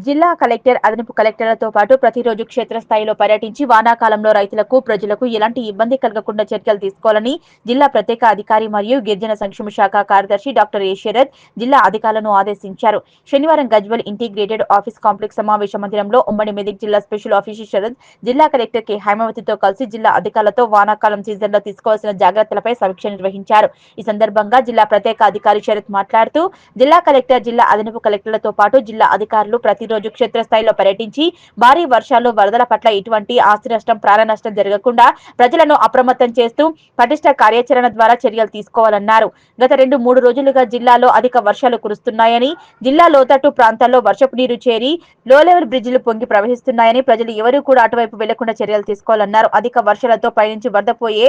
జిల్లా కలెక్టర్ అదనపు కలెక్టర్లతో పాటు ప్రతిరోజు క్షేత్రస్థాయిలో పర్యటించి వానాకాలంలో రైతులకు ప్రజలకు ఎలాంటి ఇబ్బంది కలగకుండా చర్యలు తీసుకోవాలని జిల్లా ప్రత్యేక అధికారి మరియు గిరిజన సంక్షేమ శాఖ కార్యదర్శి డాక్టర్ ఏ శరత్ జిల్లా అధికారులను ఆదేశించారు. శనివారం గజ్వెల్ ఇంటిగ్రేటెడ్ ఆఫీస్ కాంప్లెక్స్ సమావేశ మందిరంలో ఉమ్మడి మెదక్ జిల్లా స్పెషల్ ఆఫీసర్ శరత్ జిల్లా కలెక్టర్ కె హైమావతితో కలిసి జిల్లా అధికారులతో వానాకాలం సీజన్లో తీసుకోవాల్సిన జాగ్రత్తలపై సమీక్ష నిర్వహించారు. ఈ సందర్భంగా జిల్లా ప్రత్యేక అధికారి శరత్ మాట్లాడుతూ జిల్లా కలెక్టర్ జిల్లా అదనపు కలెక్టర్లతో పాటు జిల్లా అధికారులు ప్రతిరోజు క్షేత్రస్థాయిలో పర్యటించి భారీ వర్షాలు వరదల పట్ల ఎటువంటి ఆస్తి నష్టం ప్రాణ నష్టం జరగకుండా ప్రజలను అప్రమత్తం చేస్తూ పటిష్ట కార్యాచరణ ద్వారా చర్యలు తీసుకోవాలన్నారు. గత 2-3 రోజులుగా జిల్లాలో అధిక వర్షాలు కురుస్తున్నాయని జిల్లా లోతట్టు ప్రాంతాల్లో వర్షపు నీరు చేరి లో లెవెల్ బ్రిడ్జిలు పొంగి ప్రవహిస్తున్నాయని ప్రజలు ఎవరూ కూడా అటువైపు వెళ్లకుండా చర్యలు తీసుకోవాలన్నారు. అధిక వర్షాలతో పైనుంచి వరద పోయే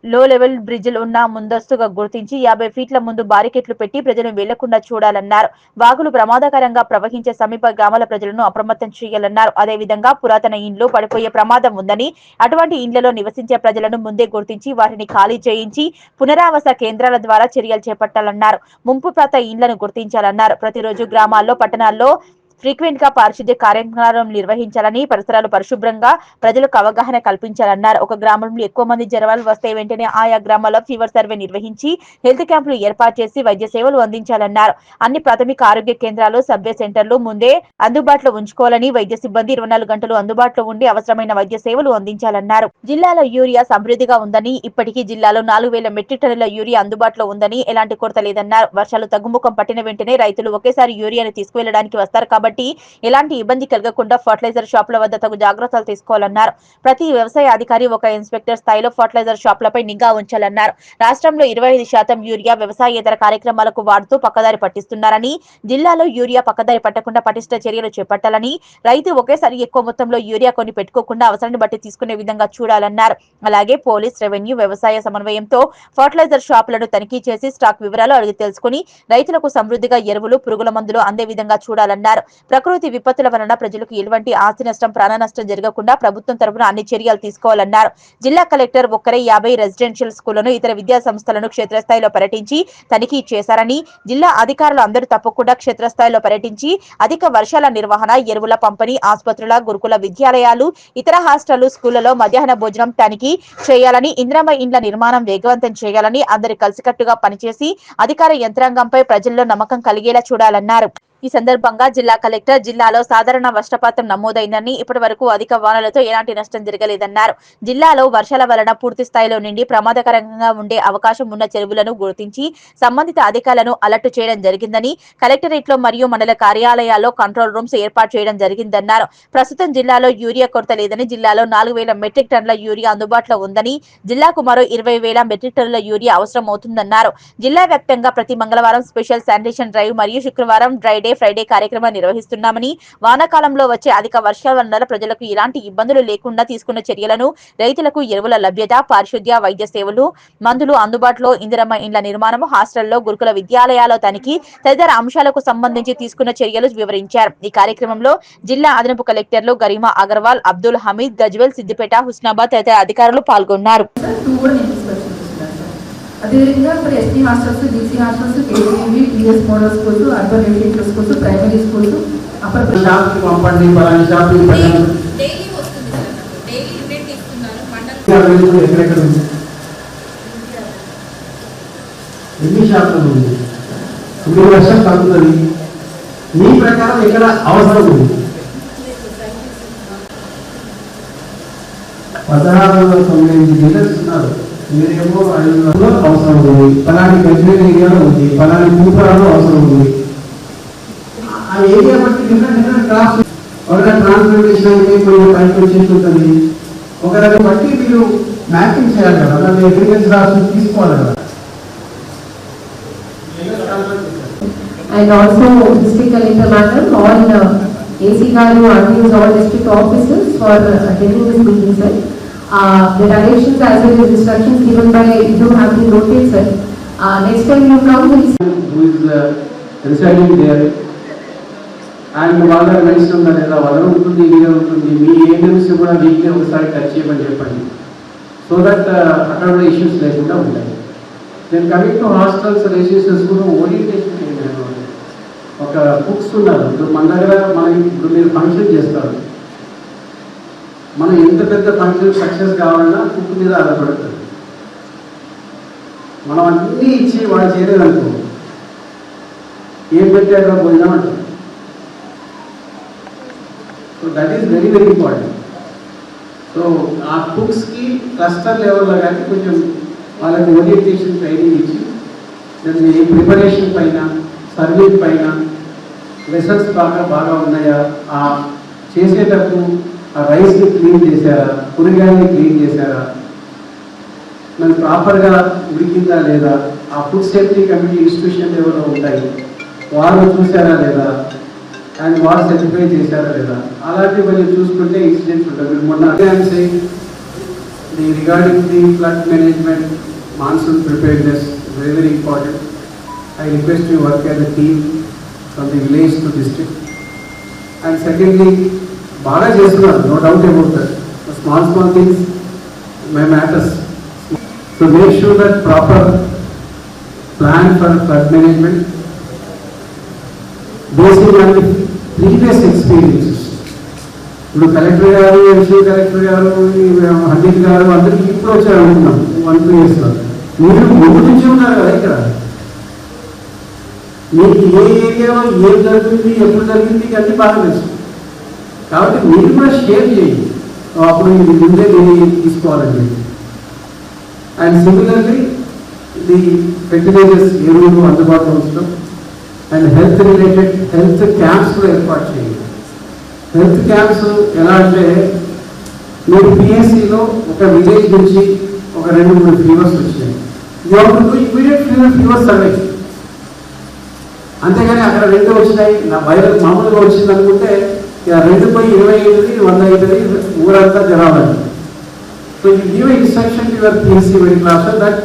లో లెవెల్ బ్రిడ్జిలు ఉన్న ముందస్తుగా గుర్తించి 50 ఫీట్ల ముందు బారికెట్లు పెట్టి ప్రజలను వెళ్లకుండా చూడాలన్నారు. వాగులు ప్రమాదకరంగా ప్రవహించే సమీప గ్రామాల ప్రజలను అప్రమత్తం చేయాలన్నారు. అదేవిధంగా పురాతన ఇండ్లు పడిపోయే ప్రమాదం ఉందని అటువంటి ఇండ్లలో నివసించే ప్రజలను ముందే గుర్తించి వాటిని ఖాళీ చేయించి పునరావాస కేంద్రాల ద్వారా చర్యలు చేపట్టాలన్నారు. ముంపు ప్రాంత ఇండ్లను గుర్తించాలన్నారు. ప్రతిరోజు గ్రామాల్లో పట్టణాల్లో ఫ్రీక్వెంట్ గా పారిశుద్ధ్య కార్యక్రమం నిర్వహించాలని, పరిసరాలు పరిశుభ్రంగా ప్రజలకు అవగాహన కల్పించాలన్నారు. ఒక గ్రామంలో ఎక్కువ మంది జ్వరాలు వస్తే వెంటనే ఆయా గ్రామాల్లో ఫీవర్ సర్వే నిర్వహించి హెల్త్ క్యాంపులు ఏర్పాటు చేసి వైద్య సేవలు అందించాలన్నారు. అన్ని ప్రాథమిక ఆరోగ్య కేంద్రాలు, సర్వే సెంటర్లు ముందే అందుబాటులో ఉంచుకోవాలని, వైద్య సిబ్బంది 24 గంటలు అందుబాటులో ఉండి అవసరమైన వైద్య సేవలు అందించాలన్నారు. జిల్లాలో యూరియా సమృద్ధిగా ఉందని, ఇప్పటికీ జిల్లాలో 4000 మెట్రిక్ టన్నుల యూరియా అందుబాటులో ఉందని, ఎలాంటి కొరత లేదన్నారు. వర్షాలు తగ్గుముఖం పట్టిన వెంటనే రైతులు ఒకేసారి యూరియాను తీసుకువెళ్లడానికి వస్తారు కాబట్టి ఎలాంటి ఇబ్బంది కలగకుండా ఫర్టిలైజర్ షాపుల వద్ద తగు జాగ్రత్తలు తీసుకోవాలన్నారు. ప్రతి వ్యవసాయ అధికారి ఒక ఇన్స్పెక్టర్ స్థాయిలో ఫర్టిలైజర్ షాపులపై నిఘా ఉంచాలన్నారు. రాష్ట్రంలో 25% యూరియా వ్యవసాయేతర కార్యక్రమాలకు వాడుతూ పక్కదారి పట్టిస్తున్నారని, జిల్లాలో యూరియా పక్కదారి పట్టకుండా పటిష్ట చర్యలు చేపట్టాలని, రైతు ఒకేసారి ఎక్కువ మొత్తంలో యూరియా కొని పెట్టుకోకుండా అవసరాన్ని బట్టి తీసుకునే విధంగా చూడాలన్నారు. అలాగే పోలీస్, రెవెన్యూ, వ్యవసాయ సమన్వయంతో ఫర్టిలైజర్ షాపులను తనిఖీ చేసి స్టాక్ వివరాలు అడిగి తెలుసుకుని రైతులకు సమృద్ధిగా ఎరువులు, పురుగుల మందులు అందే విధంగా చూడాలన్నారు. ప్రకృతి విపత్తుల వలన ప్రజలకు ఎటువంటి ఆస్తి నష్టం, ప్రాణ నష్టం జరగకుండా ప్రభుత్వం తరపున అన్ని చర్యలు తీసుకోవాలన్నారు. జిల్లా కలెక్టర్ ఒక్కరే 50 రెసిడెన్షియల్ స్కూళ్లను, ఇతర విద్యా సంస్థలను క్షేత్రస్థాయిలో పర్యటించి తనిఖీ చేశారని, జిల్లా అధికారులు అందరూ తప్పకుండా క్షేత్రస్థాయిలో పర్యటించి అధిక వర్షాల నిర్వహణ, ఎరువుల పంపిణీ, ఆసుపత్రుల, గురుకుల విద్యాలయాలు, ఇతర హాస్టళ్లు, స్కూళ్లలో మధ్యాహ్న భోజనం తనిఖీ చేయాలని, ఇందిరమ్మ ఇండ్ల నిర్మాణం వేగవంతం చేయాలని, అందరూ కలిసికట్టుగా పనిచేసి అధికార యంత్రాంగంపై ప్రజల్లో నమ్మకం కలిగేలా చూడాలన్నారు. ఈ సందర్భంగా జిల్లా కలెక్టర్ జిల్లాలో సాధారణ వర్షపాతం నమోదైందని, ఇప్పటి వరకు అధిక వానలతో ఎలాంటి నష్టం జరగలేదన్నారు. జిల్లాలో వర్షాల వలన పూర్తి స్థాయిలో నిండి ప్రమాదకరంగా ఉండే అవకాశం ఉన్న చెరువులను గుర్తించి సంబంధిత అధికారులను అలర్ట్ చేయడం జరిగిందని, కలెక్టరేట్లో మరియు మండల కార్యాలయాల్లో కంట్రోల్ రూమ్స్ ఏర్పాటు చేయడం జరిగిందన్నారు. ప్రస్తుతం జిల్లాలో యూరియా కొరత లేదని, జిల్లాలో 4000 మెట్రిక్ టన్నుల యూరియా అందుబాటులో ఉందని, జిల్లాకు మరో 20,000 మెట్రిక్ టన్నుల యూరియా అవసరం అవుతుందన్నారు. జిల్లా వ్యాప్తంగా ప్రతి మంగళవారం స్పెషల్ శానిటేషన్ డ్రైవ్ మరియు శుక్రవారం డ్రై డే, ఫ్రైడే కార్యక్రమం నిర్వహిస్తున్నామని, వానాకాలంలో వచ్చే అధిక వర్షాల వల్ల ప్రజలకు ఎలాంటి ఇబ్బందులు లేకుండా తీసుకున్న చర్యలను, రైతులకు ఎరువుల లభ్యత, పారిశుద్ధ్య, వైద్య సేవలు, మందులు అందుబాటులో, ఇందిరమ్మ ఇండ్ల నిర్మాణం, హాస్టల్లో, గురుకుల విద్యాలయాల తనిఖీ తదితర అంశాలకు సంబంధించి తీసుకున్న చర్యలు వివరించారు. ఈ కార్యక్రమంలో జిల్లా అదనపు కలెక్టర్లు గరిమా అగర్వాల్, అబ్దుల్ హమీద్, గజ్వెల్, సిద్దిపేట, హుస్నాబాద్ తదితర అధికారులు పాల్గొన్నారు. అదేవిధంగా ఇప్పుడు ST hostels, BC hostels, KGB, PS model schools, urban residential schools, primary schools, upper షాప్కి పంపండి, పలానా షాప్కి పంపండి. ఎక్కడెక్కడ ఉంది, ఎన్ని షాపులు ఉంది, ఇప్పుడు వర్షం తగ్గుతుంది, మీ ప్రకారం ఎక్కడ అవసరం ఉంది? 1609 డీలర్స్ ఉన్నారు. మీరేమో 500 అవసరం ఉంది, పలాని గజ్వేల్ ఏరియాలో ఉంది, పలాని పూపురాలో అవసరం ఉంది. ఆ ఏరియా బట్టి డిఫరెంట్ క్రాస్ ఒక ట్రాన్స్పోర్టేషన్ అయితే కొన్ని పైకి వచ్చేసి ఉంటుంది. ఒక రకం బట్టి మీరు మ్యాపింగ్ చేయాలి కదా, అలాగే అగ్రికల్చర్ రాసి తీసుకోవాలి కదా. And also district collector madam, all AC garu, admins, all district officers for attending this meeting, sir. The directions as well as instructions given by you have been noted, sir. Next time you come, who is residing there and వాళ్ళ medicine ఉందా లేదా, వదన ఉంటుంది, ఇదే ఉంటుంది, మీ agency కూడా weekly ఒకసారి టచ్ చేయమని చెప్పండి. సో దట్ అక్కడ కూడా ఇష్యూస్ లేకుండా ఉంటాయి. Then coming to hostels, residences కూడా ఓరియంటేషన్ చేయండి. ఒక కుక్స్ ఉన్నారు. ఇప్పుడు మన దగ్గర ఇప్పుడు మీరు ఫంక్షన్ చేస్తారు, మనం ఎంత పెద్ద ఫంక్షన్ సక్సెస్ కావాలన్నా కుక్ మీద ఆధారపడుతుంది. మనం అన్నీ ఇచ్చి వాళ్ళు చేయలేదనుకో, ఏం పెట్టారో భోజనం అంటారు. So that is very very important. So ఆ కుక్స్కి క్లస్టర్ లెవెల్లో కానీ కొంచెం వాళ్ళకి ఓరియంటేషన్ ట్రైనింగ్ ఇచ్చి దాన్ని ప్రిపరేషన్ పైన, సర్వింగ్ పైన లెసన్స్ బాగా ఉన్నాయా, ఆ చేసేటప్పుడు ఆ రైస్ని క్లీన్ చేశారా, కూరగాయలని క్లీన్ చేశారా, మనం ప్రాపర్గా ఉడికిందా లేదా, ఆ ఫుడ్ సేఫ్టీ కమిటీ ఇన్స్టిట్యూషన్ లెవెల్లో ఉంటాయి, వాళ్ళు చూసారా లేదా, అండ్ వాళ్ళు సర్టిఫై చేశారా లేదా, అలాంటివన్నీ చూసుకుంటే ఇన్సిడెంట్స్ ఉంటుంది. మొన్న regarding the flood management, monsoon preparedness very very important. I request you work as a team from the village to district. And secondly, baga chestunaru, no doubt about that. The small things may matters. So make sure that proper plan for flood management based on the previous experiences. ఇప్పుడు collector గారు, MC collector గారు, హండ్రీడ్ గారు అందరికీ ఇప్పుడు వచ్చారు అనుకున్నాం 1-2 years. మీరు ముందు నుంచి ఉన్నారు కదా ఇక్కడ, మీకు ఏ ఏరియాలో ఏం జరుగుతుంది, ఎప్పుడు జరిగింది అన్నీ బాగా తెలుసు. కాబట్టి మీరు కూడా షేర్ చేయండి, అప్పుడు ఇది ముందే దీన్ని తీసుకోవాలండి. అండ్ సిమిలర్లీ ఇది ఫెర్టిలైజర్స్, ఎరువులు అందుబాటులో ఉంచడం, and health related health camps కూడా ఏర్పాటు చేయండి. హెల్త్ క్యాంప్స్ ఎలా అంటే, మీరు పిఎస్సిలో ఒక విలేజ్ నుంచి ఒక 2-3 ఫీవర్స్ వచ్చినాయి, you have to do immediate fever survey. అంతేగాని అక్కడ 2 వచ్చినాయి, నా వైరల్ మామూలుగా వచ్చింది అనుకుంటే 2/25 100 అవుతుంది, ఊరంతా జరాలండి. So you give instruction to your PSC very class that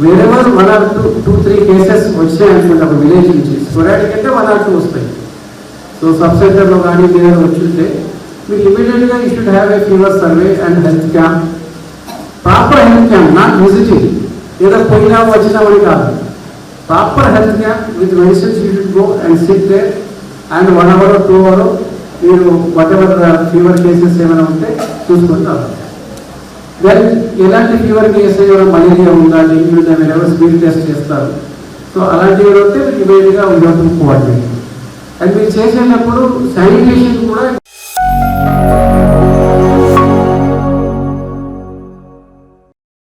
wherever 1 or 2-3 cases వచ్చినాయి అనుకుంటే ఒక విలేజ్ నుంచి, స్పోరాడిక్ అంటే 1 or 2 వస్తాయి. సో సబ్ సెంటర్లో కానీ మీరు వచ్చింటే మీరు ఇమీడియట్గా you should have a fever survey and health camp, proper health camp, not visiting, ఏదో పోయినా వచ్చినామని కాదు. Proper health camp with medicines you should go and sit there, and 1 hour or 2 hours మీరు whatever fever cases ఏమైనా ఉంటే చూసుకుంటారు. Then ఎలాంటి fever case, ఏమైనా malaria ఉందా, డెంగ్యూ ఉందా, ఎవరు స్పీడ్ టెస్ట్ చేస్తారు. సో అలాంటివి ఉంటే ఇమీడియట్గా ఉండదు కోఆర్డినేట్. అండ్ మీరు చేసేటప్పుడు శానిటేషన్ కూడా